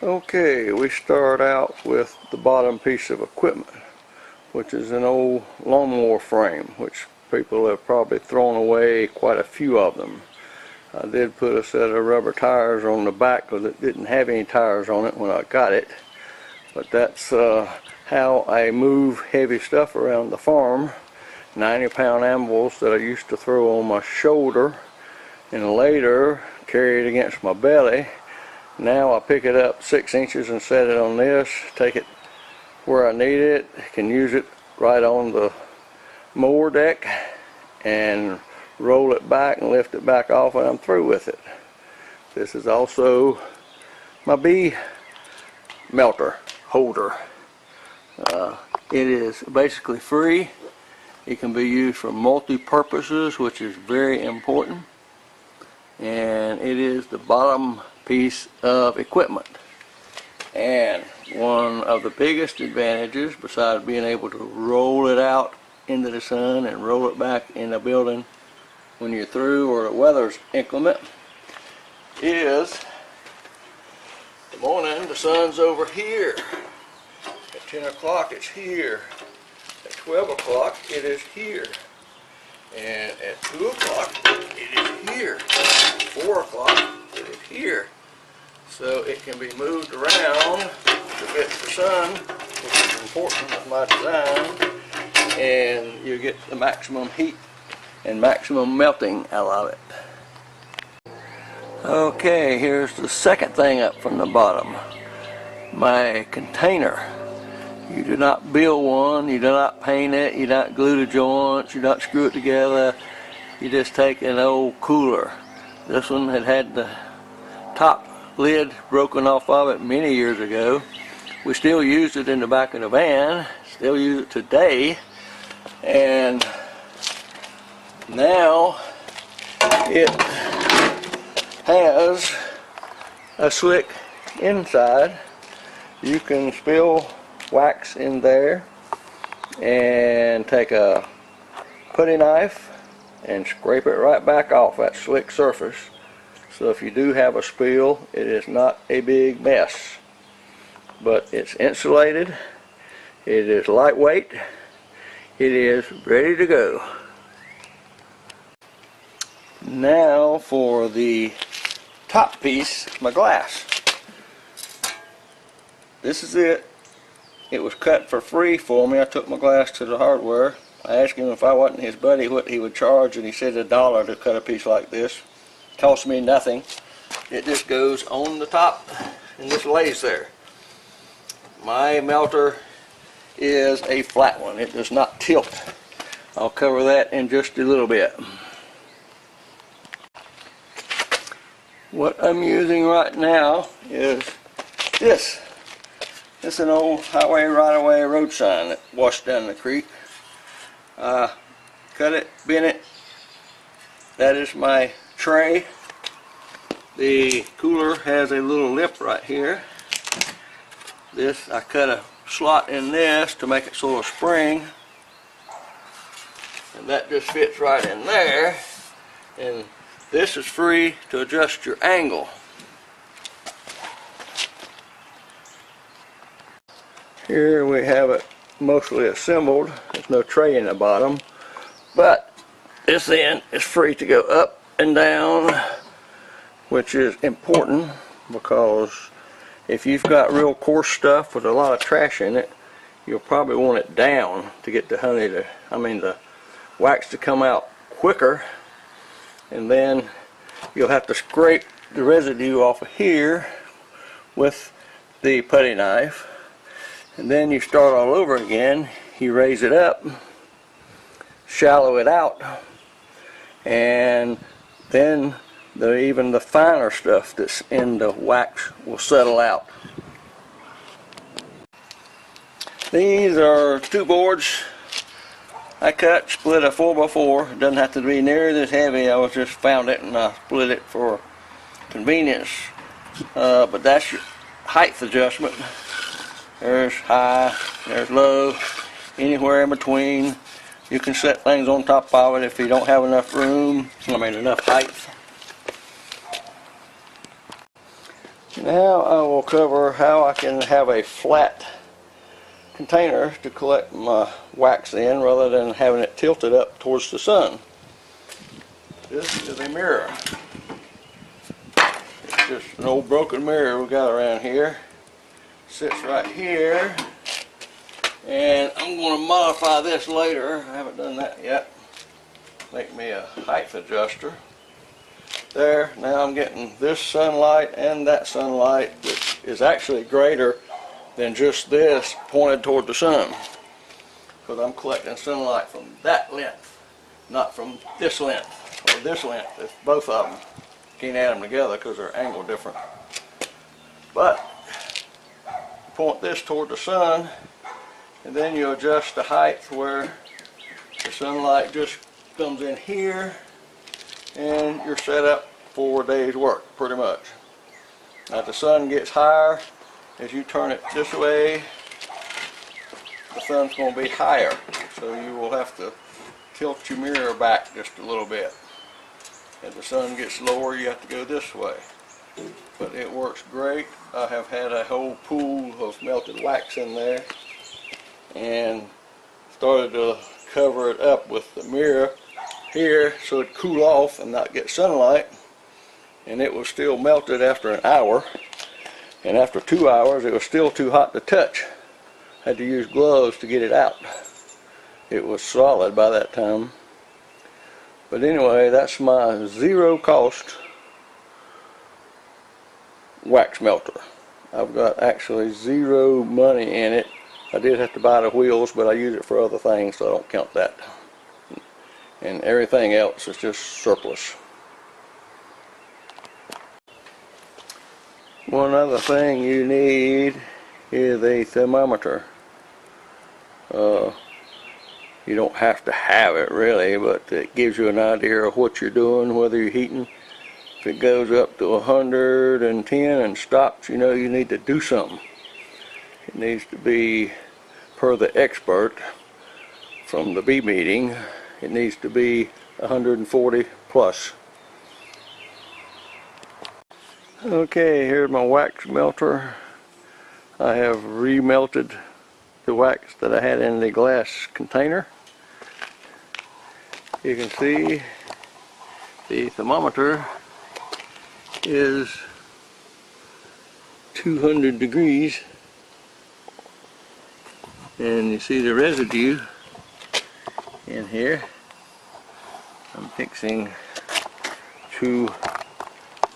Okay, we start out with the bottom piece of equipment, which is an old lawnmower frame, which people have probably thrown away, quite a few of them. I did put a set of rubber tires on the back because it didn't have any tires on it when I got it. But that's how I move heavy stuff around the farm. 90-pound anvils that I used to throw on my shoulder and later carry it against my belly. Now I pick it up 6 inches and set it on this, take it where I need it, can use it right on the mower deck and roll it back and lift it back off and I'm through with it. This is also my bee melter holder. It is basically free. It can be used for multi-purposes, which is very important. And it is the bottom piece of equipment. And one of the biggest advantages, besides being able to roll it out into the sun and roll it back in the building when you're through or the weather's inclement, is the morning the sun's over here. At 10 o'clock it's here. At 12 o'clock it is here. And at 2 o'clock it is here. 4 o'clock it is here. So it can be moved around to fit the sun, which is important with my design, and you get the maximum heat and maximum melting out of it. Okay, here's the second thing up from the bottom. My container. You do not build one, you do not paint it, you do not glue the joints, you do not screw it together. You just take an old cooler. This one had the top lid broken off of it many years ago. We still use it in the back of the van, still use it today, and now it has a slick inside. You can spill wax in there and take a putty knife and scrape it right back off that slick surface. So if you do have a spill, it is not a big mess. But it's insulated, it is lightweight, it is ready to go. Now for the top piece, my glass. This is it. It was cut for free for me. I took my glass to the hardware. I asked him if I wasn't his buddy what he would charge, and he said $1 to cut a piece like this. Cost me nothing. It just goes on the top and just lays there. My melter is a flat one. It does not tilt. I'll cover that in just a little bit. What I'm using right now is this. It's an old highway right-of-way road sign that washed down the creek. Cut it, bent it. That is my tray. The cooler has a little lip right here. This, I cut a slot in this to make it sort of spring. And that just fits right in there. And this is free to adjust your angle. Here we have it mostly assembled. There's no tray in the bottom, but this end is free to go up and down, which is important because if you've got real coarse stuff with a lot of trash in it, you'll probably want it down to get the the wax to come out quicker, and then you'll have to scrape the residue off of here with the putty knife. And then you start all over again. You raise it up, shallow it out, and then even the finer stuff that's in the wax will settle out. These are 2 boards I cut, split a 4x4. It doesn't have to be near this heavy. I just found it and I split it for convenience. But that's your height adjustment. There's high, there's low, anywhere in between. You can set things on top of it if you don't have enough room, enough height. Now I will cover how I can have a flat container to collect my wax in rather than having it tilted up towards the sun. This is a mirror. It's just an old broken mirror we got around here. Sits right here, and I'm going to modify this later. I haven't done that yet. Make me a height adjuster. There, now I'm getting this sunlight and that sunlight, which is actually greater than just this pointed toward the sun, because I'm collecting sunlight from that length, not from this length or this length. It's both of them. Can't add them together because they're angled different. But point this toward the sun, and then you adjust the height where the sunlight just comes in here, and you're set up for a day's work, pretty much. As the sun gets higher, as you turn it this way, the sun's going to be higher, so you will have to tilt your mirror back just a little bit. As the sun gets lower, you have to go this way. But it works great. I have had a whole pool of melted wax in there, and started to cover it up with the mirror here so it'd cool off and not get sunlight. And it was still melted after an hour, and after 2 hours it was still too hot to touch. Had to use gloves to get it out. It was solid by that time. But anyway, that's my zero cost wax melter. I've got actually zero money in it. I did have to buy the wheels, but I use it for other things, so I don't count that. And everything else is just surplus. One other thing you need is a thermometer. You don't have to have it really, but it gives you an idea of what you're doing, whether you're heating. If it goes up to 110 and stops, you know you need to do something. It needs to be, per the expert from the bee meeting, it needs to be 140 plus. Okay, here's my wax melter. I have remelted the wax that I had in the glass container. You can see the thermometer is 200 degrees, and you see the residue in here. I'm fixing to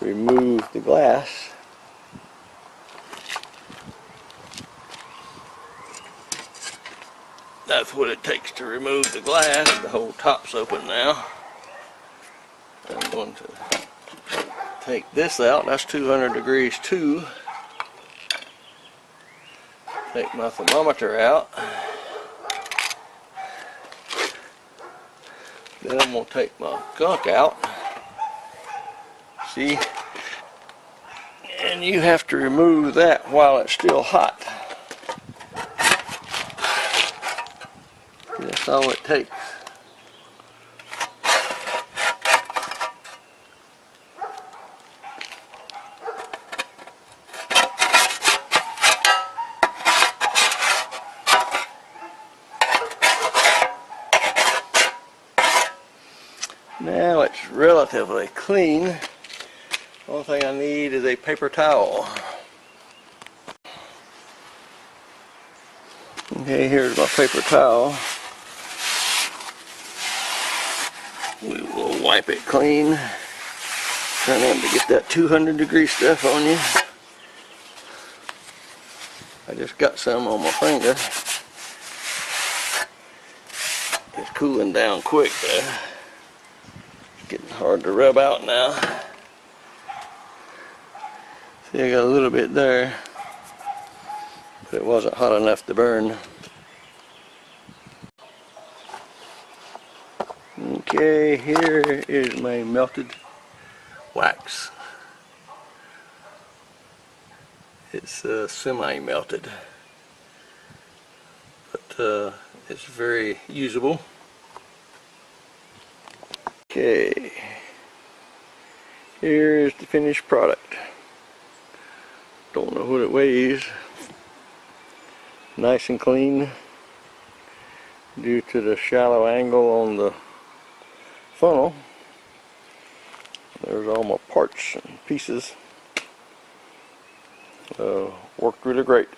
remove the glass. That's what it takes to remove the glass. The whole top's open now. I'm going to take this out. That's 200 degrees too. Take my thermometer out. Then I'm going to take my gunk out. See? And you have to remove that while it's still hot. That's all it takes. Now it's relatively clean. The only thing I need is a paper towel. Okay, here's my paper towel. We will wipe it clean. Try not to get that 200 degree stuff on you. I just got some on my finger. It's cooling down quick though. Getting hard to rub out now. See, I got a little bit there, but it wasn't hot enough to burn. Okay, here is my melted wax. It's semi-melted, but it's very usable. Okay, here's the finished product. Don't know what it weighs. Nice and clean due to the shallow angle on the funnel. There's all my parts and pieces. Worked really great.